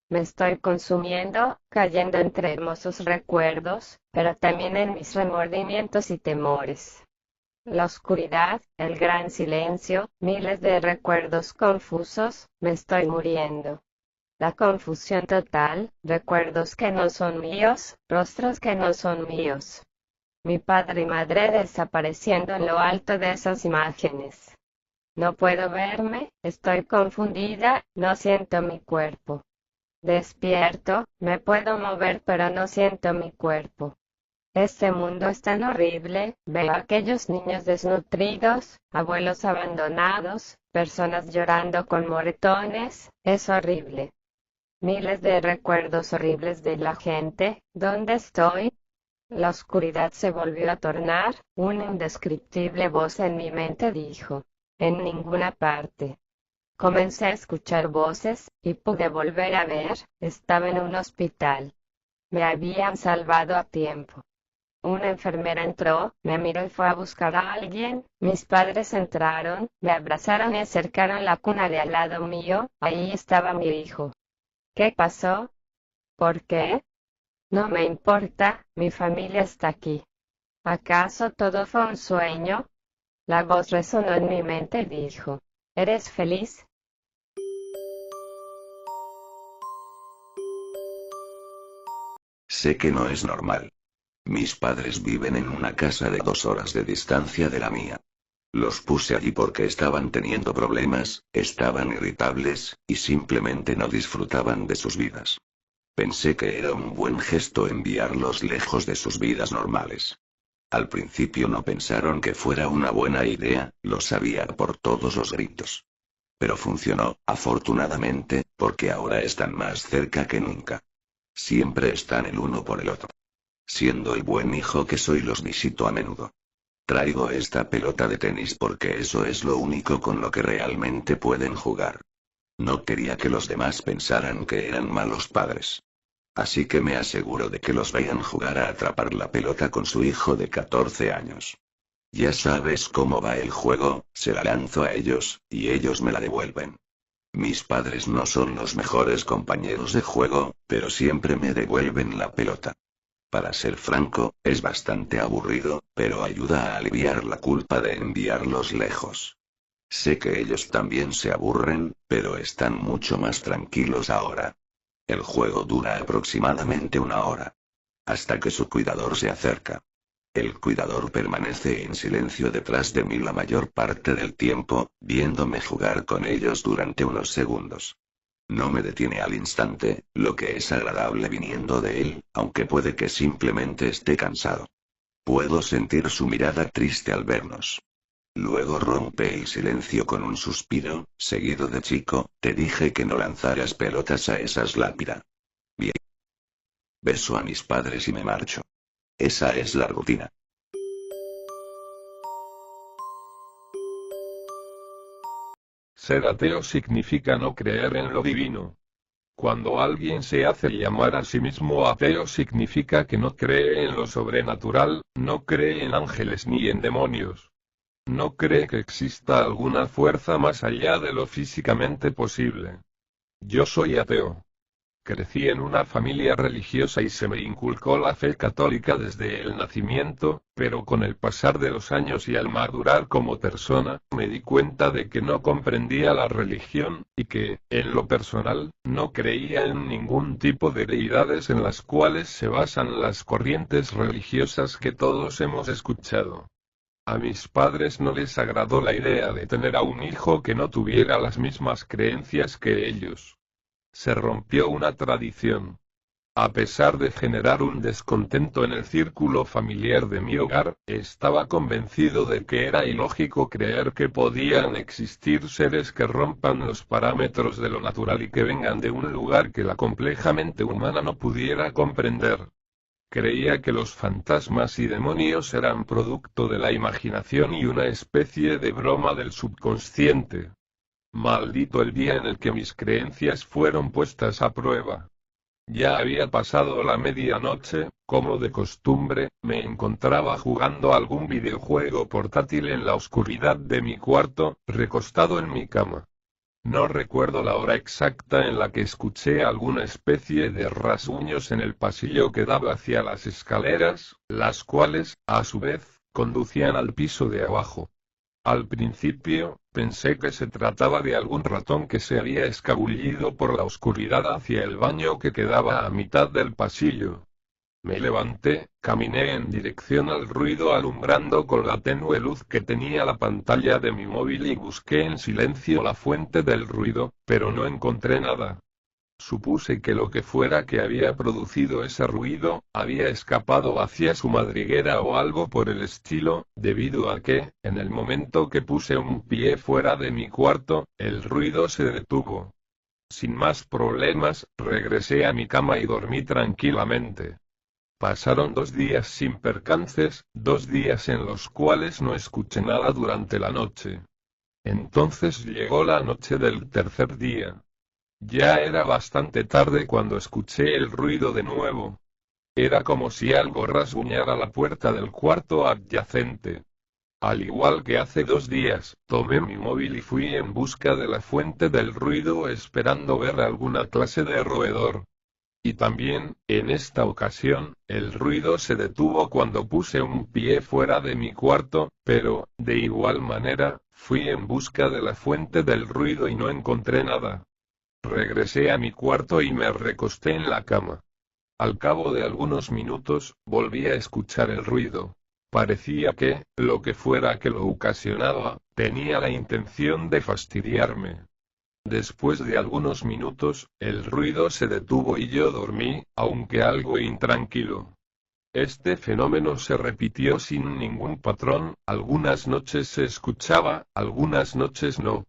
Me estoy consumiendo, cayendo entre hermosos recuerdos, pero también en mis remordimientos y temores. La oscuridad, el gran silencio, miles de recuerdos confusos, me estoy muriendo. La confusión total, recuerdos que no son míos, rostros que no son míos. Mi padre y madre desapareciendo en lo alto de esas imágenes. No puedo verme, estoy confundida, no siento mi cuerpo. Despierto, me puedo mover pero no siento mi cuerpo. Este mundo es tan horrible, veo a aquellos niños desnutridos, abuelos abandonados, personas llorando con moretones, es horrible. Miles de recuerdos horribles de la gente, ¿dónde estoy? La oscuridad se volvió a tornar, una indescriptible voz en mi mente dijo, en ninguna parte. Comencé a escuchar voces, y pude volver a ver, estaba en un hospital. Me habían salvado a tiempo. Una enfermera entró, me miró y fue a buscar a alguien, mis padres entraron, me abrazaron y acercaron la cuna de al lado mío, ahí estaba mi hijo. ¿Qué pasó? ¿Por qué? No me importa, mi familia está aquí. ¿Acaso todo fue un sueño? La voz resonó en mi mente y dijo, ¿eres feliz?
Sé que no es normal. Mis padres viven en una casa de 2 horas de distancia de la mía. Los puse allí porque estaban teniendo problemas, estaban irritables, y simplemente no disfrutaban de sus vidas. Pensé que era un buen gesto enviarlos lejos de sus vidas normales. Al principio no pensaron que fuera una buena idea, lo sabía por todos los gritos. Pero funcionó, afortunadamente, porque ahora están más cerca que nunca. Siempre están el uno por el otro. Siendo el buen hijo que soy, los visito a menudo. Traigo esta pelota de tenis porque eso es lo único con lo que realmente pueden jugar. No quería que los demás pensaran que eran malos padres. Así que me aseguro de que los vean jugar a atrapar la pelota con su hijo de 14 años. Ya sabes cómo va el juego, se la lanzo a ellos, y ellos me la devuelven. Mis padres no son los mejores compañeros de juego, pero siempre me devuelven la pelota. Para ser franco, es bastante aburrido, pero ayuda a aliviar la culpa de enviarlos lejos. Sé que ellos también se aburren, pero están mucho más tranquilos ahora. El juego dura aproximadamente 1 hora. Hasta que su cuidador se acerca. El cuidador permanece en silencio detrás de mí la mayor parte del tiempo, viéndome jugar con ellos durante unos segundos. No me detiene al instante, lo que es agradable viniendo de él, aunque puede que simplemente esté cansado. Puedo sentir su mirada triste al vernos. Luego rompe el silencio con un suspiro, seguido de chico, te dije que no lanzaras pelotas a esas lápidas. Bien. Beso a mis padres y me marcho. Esa es la rutina.
Ser ateo significa no creer en lo divino. Cuando alguien se hace llamar a sí mismo ateo significa que no cree en lo sobrenatural, no cree en ángeles ni en demonios. No cree que exista alguna fuerza más allá de lo físicamente posible. Yo soy ateo. Crecí en una familia religiosa y se me inculcó la fe católica desde el nacimiento, pero con el pasar de los años y al madurar como persona, me di cuenta de que no comprendía la religión, y que, en lo personal, no creía en ningún tipo de deidades en las cuales se basan las corrientes religiosas que todos hemos escuchado. A mis padres no les agradó la idea de tener a un hijo que no tuviera las mismas creencias que ellos. Se rompió una tradición. A pesar de generar un descontento en el círculo familiar de mi hogar, estaba convencido de que era ilógico creer que podían existir seres que rompan los parámetros de lo natural y que vengan de un lugar que la compleja mente humana no pudiera comprender. Creía que los fantasmas y demonios eran producto de la imaginación y una especie de broma del subconsciente. Maldito el día en el que mis creencias fueron puestas a prueba. Ya había pasado la medianoche, como de costumbre, me encontraba jugando algún videojuego portátil en la oscuridad de mi cuarto, recostado en mi cama. No recuerdo la hora exacta en la que escuché alguna especie de rasguños en el pasillo que daba hacia las escaleras, las cuales, a su vez, conducían al piso de abajo. Al principio, pensé que se trataba de algún ratón que se había escabullido por la oscuridad hacia el baño que quedaba a mitad del pasillo. Me levanté, caminé en dirección al ruido alumbrando con la tenue luz que tenía la pantalla de mi móvil y busqué en silencio la fuente del ruido, pero no encontré nada. Supuse que lo que fuera que había producido ese ruido, había escapado hacia su madriguera o algo por el estilo, debido a que, en el momento que puse un pie fuera de mi cuarto, el ruido se detuvo. Sin más problemas, regresé a mi cama y dormí tranquilamente. Pasaron 2 días sin percances, 2 días en los cuales no escuché nada durante la noche. Entonces llegó la noche del tercer día. Ya era bastante tarde cuando escuché el ruido de nuevo. Era como si algo rasguñara la puerta del cuarto adyacente. Al igual que hace 2 días, tomé mi móvil y fui en busca de la fuente del ruido esperando ver alguna clase de roedor. Y también, en esta ocasión, el ruido se detuvo cuando puse un pie fuera de mi cuarto, pero, de igual manera, fui en busca de la fuente del ruido y no encontré nada. Regresé a mi cuarto y me recosté en la cama. Al cabo de algunos minutos, volví a escuchar el ruido. Parecía que, lo que fuera que lo ocasionaba, tenía la intención de fastidiarme. Después de algunos minutos, el ruido se detuvo y yo dormí, aunque algo intranquilo. Este fenómeno se repitió sin ningún patrón, algunas noches se escuchaba, algunas noches no.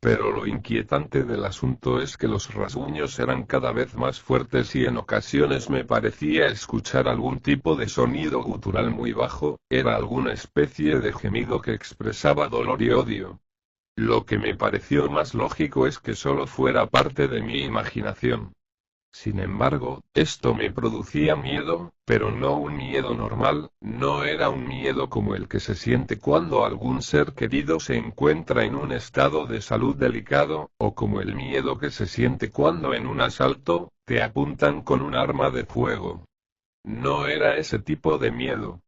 Pero lo inquietante del asunto es que los rasguños eran cada vez más fuertes y en ocasiones me parecía escuchar algún tipo de sonido gutural muy bajo, era alguna especie de gemido que expresaba dolor y odio. Lo que me pareció más lógico es que solo fuera parte de mi imaginación. Sin embargo, esto me producía miedo, pero no un miedo normal, no era un miedo como el que se siente cuando algún ser querido se encuentra en un estado de salud delicado, o como el miedo que se siente cuando en un asalto, te apuntan con un arma de fuego. No era ese tipo de miedo.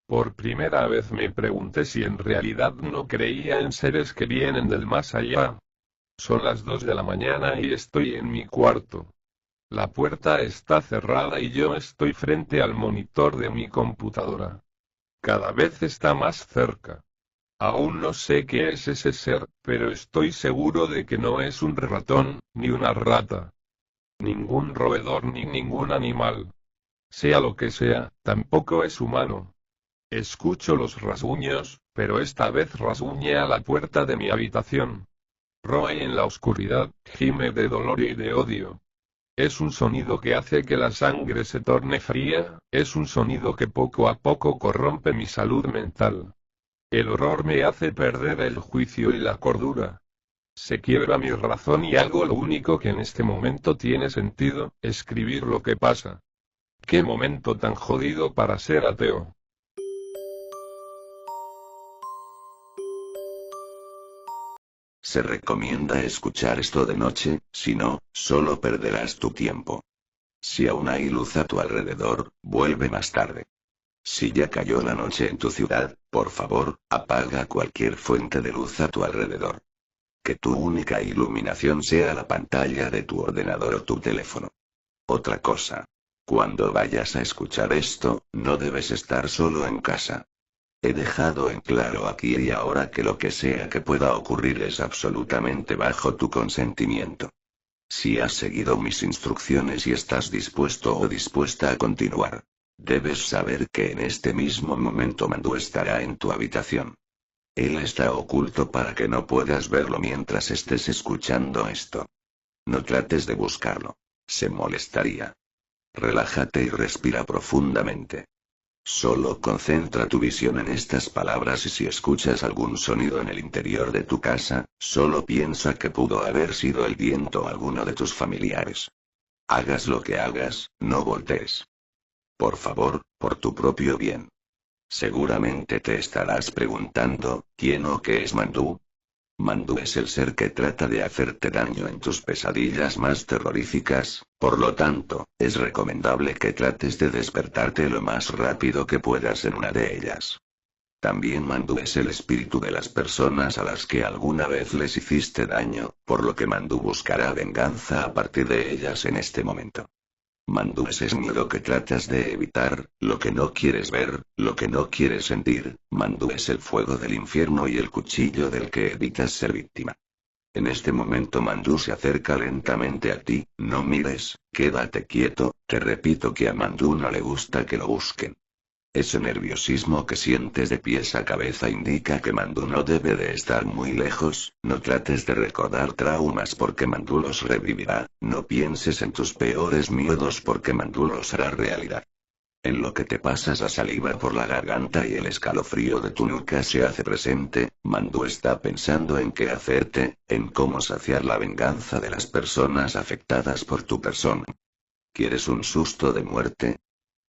Por primera vez me pregunté si en realidad no creía en seres que vienen del más allá. Son las 2 de la mañana y estoy en mi cuarto. La puerta está cerrada y yo estoy frente al monitor de mi computadora. Cada vez está más cerca. Aún no sé qué es ese ser, pero estoy seguro de que no es un ratón, ni una rata. Ningún roedor ni ningún animal. Sea lo que sea, tampoco es humano. Escucho los rasguños, pero esta vez rasguñe a la puerta de mi habitación. Roe en la oscuridad, gime de dolor y de odio. Es un sonido que hace que la sangre se torne fría, es un sonido que poco a poco corrompe mi salud mental. El horror me hace perder el juicio y la cordura. Se quiebra mi razón y hago lo único que en este momento tiene sentido, escribir lo que pasa. ¡Qué momento tan jodido para ser ateo!
Se recomienda escuchar esto de noche, si no, solo perderás tu tiempo. Si aún hay luz a tu alrededor, vuelve más tarde. Si ya cayó la noche en tu ciudad, por favor, apaga cualquier fuente de luz a tu alrededor. Que tu única iluminación sea la pantalla de tu ordenador o tu teléfono. Otra cosa. Cuando vayas a escuchar esto, no debes estar solo en casa. He dejado en claro aquí y ahora que lo que sea que pueda ocurrir es absolutamente bajo tu consentimiento. Si has seguido mis instrucciones y estás dispuesto o dispuesta a continuar, debes saber que en este mismo momento Mandu estará en tu habitación. Él está oculto para que no puedas verlo mientras estés escuchando esto. No trates de buscarlo. Se molestaría. Relájate y respira profundamente. Solo concentra tu visión en estas palabras y si escuchas algún sonido en el interior de tu casa, solo piensa que pudo haber sido el viento o alguno de tus familiares. Hagas lo que hagas, no voltees. Por favor, por tu propio bien. Seguramente te estarás preguntando, ¿quién o qué es Mandu? Mandu es el ser que trata de hacerte daño en tus pesadillas más terroríficas, por lo tanto, es recomendable que trates de despertarte lo más rápido que puedas en una de ellas. También Mandu es el espíritu de las personas a las que alguna vez les hiciste daño, por lo que Mandu buscará venganza a partir de ellas en este momento. Mandu es ese miedo que tratas de evitar, lo que no quieres ver, lo que no quieres sentir. Mandu es el fuego del infierno y el cuchillo del que evitas ser víctima. En este momento Mandu se acerca lentamente a ti, no mires, quédate quieto, te repito que a Mandu no le gusta que lo busquen. Ese nerviosismo que sientes de pies a cabeza indica que Mandu no debe de estar muy lejos, no trates de recordar traumas porque Mandu los revivirá, no pienses en tus peores miedos porque Mandu los hará realidad. En lo que te pasas la saliva por la garganta y el escalofrío de tu nuca se hace presente, Mandu está pensando en qué hacerte, en cómo saciar la venganza de las personas afectadas por tu persona. ¿Quieres un susto de muerte?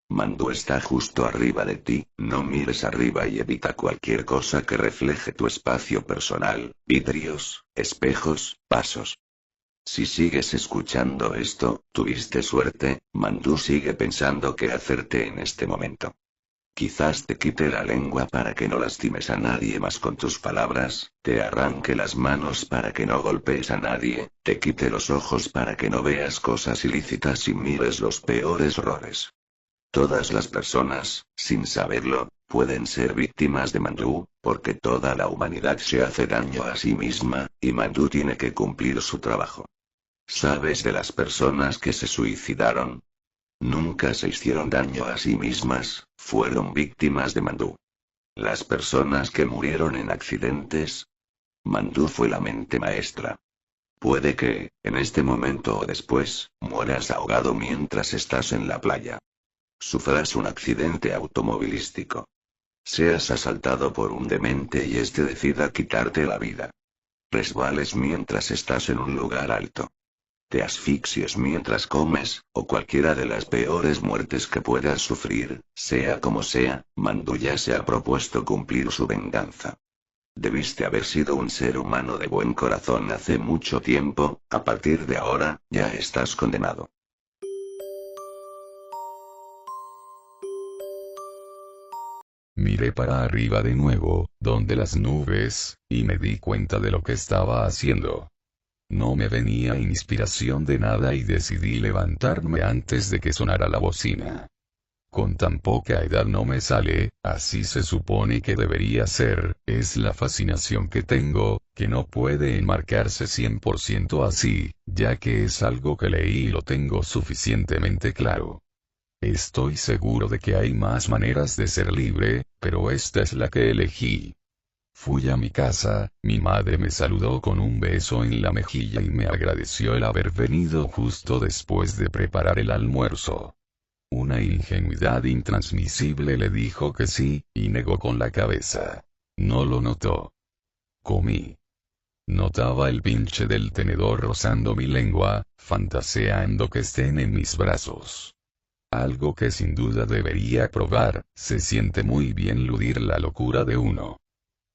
Mandu está justo arriba de ti, no mires arriba y evita cualquier cosa que refleje tu espacio personal, vidrios, espejos, pasos. Si sigues escuchando esto, tuviste suerte, Mandu sigue pensando qué hacerte en este momento. Quizás te quite la lengua para que no lastimes a nadie más con tus palabras, te arranque las manos para que no golpees a nadie, te quite los ojos para que no veas cosas ilícitas y mires los peores horrores. Todas las personas, sin saberlo, pueden ser víctimas de Mandu, porque toda la humanidad se hace daño a sí misma, y Mandu tiene que cumplir su trabajo. ¿Sabes de las personas que se suicidaron? Nunca se hicieron daño a sí mismas, fueron víctimas de Mandu. Las personas que murieron en accidentes. Mandu fue la mente maestra. Puede que, en este momento o después, mueras ahogado mientras estás en la playa. Sufras un accidente automovilístico. Seas asaltado por un demente y este decida quitarte la vida. Resbales mientras estás en un lugar alto. Te asfixies mientras comes, o cualquiera de las peores muertes que puedas sufrir, sea como sea, Mandu ya se ha propuesto cumplir su venganza. Debiste haber sido un ser humano de buen corazón hace mucho tiempo, a partir de ahora, ya estás condenado.
Miré para arriba de nuevo, donde las nubes, y me di cuenta de lo que estaba haciendo. No me venía inspiración de nada y decidí levantarme antes de que sonara la bocina. Con tan poca edad no me sale, así se supone que debería ser, es la fascinación que tengo, que no puede enmarcarse 100% así, ya que es algo que leí y lo tengo suficientemente claro. Estoy seguro de que hay más maneras de ser libre, pero esta es la que elegí. Fui a mi casa, mi madre me saludó con un beso en la mejilla y me agradeció el haber venido justo después de preparar el almuerzo. Una ingenuidad intransmisible le dijo que sí, y negó con la cabeza. No lo notó. Comí. Notaba el pinche del tenedor rozando mi lengua, fantaseando que estén en mis brazos. Algo que sin duda debería probar, se siente muy bien ludir la locura de uno.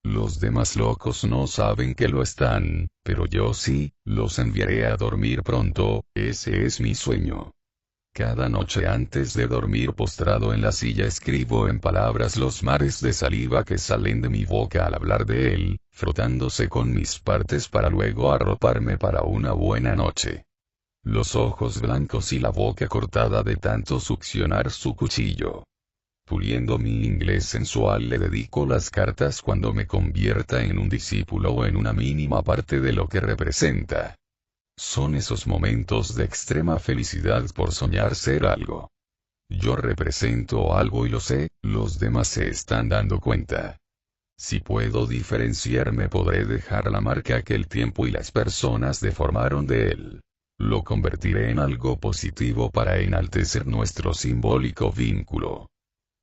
Los demás locos no saben que lo están, pero yo sí, los enviaré a dormir pronto, ese es mi sueño. Cada noche antes de dormir postrado en la silla escribo en palabras los mares de saliva que salen de mi boca al hablar de él, frotándose con mis partes para luego arroparme para una buena noche. Los ojos blancos y la boca cortada de tanto succionar su cuchillo. Puliendo mi inglés sensual le dedico las cartas cuando me convierta en un discípulo o en una mínima parte de lo que representa. Son esos momentos de extrema felicidad por soñar ser algo. Yo represento algo y lo sé, los demás se están dando cuenta. Si puedo diferenciarme podré dejar la marca que el tiempo y las personas deformaron de él. Lo convertiré en algo positivo para enaltecer nuestro simbólico vínculo.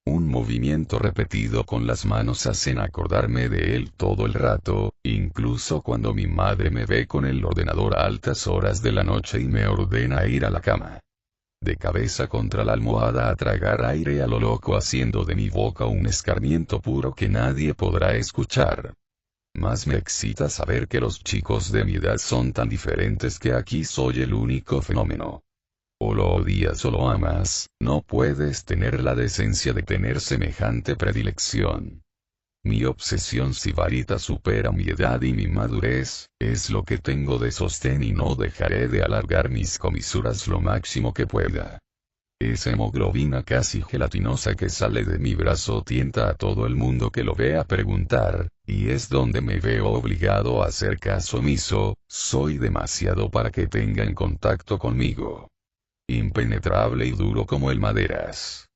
Un movimiento repetido con las manos hacen acordarme de él todo el rato, incluso cuando mi madre me ve con el ordenador a altas horas de la noche y me ordena ir a la cama. De cabeza contra la almohada a tragar aire a lo loco haciendo de mi boca un escarmiento puro que nadie podrá escuchar. Más me excita saber que los chicos de mi edad son tan diferentes que aquí soy el único fenómeno. O lo odias o lo amas, no puedes tener la decencia de tener semejante predilección. Mi obsesión sibarita supera mi edad y mi madurez, es lo que tengo de sostén y no dejaré de alargar mis comisuras lo máximo que pueda. Esa hemoglobina casi gelatinosa que sale de mi brazo tienta a todo el mundo que lo vea preguntar, y es donde me veo obligado a hacer caso omiso, soy demasiado para que tengan contacto conmigo. Impenetrable y duro como el maderas.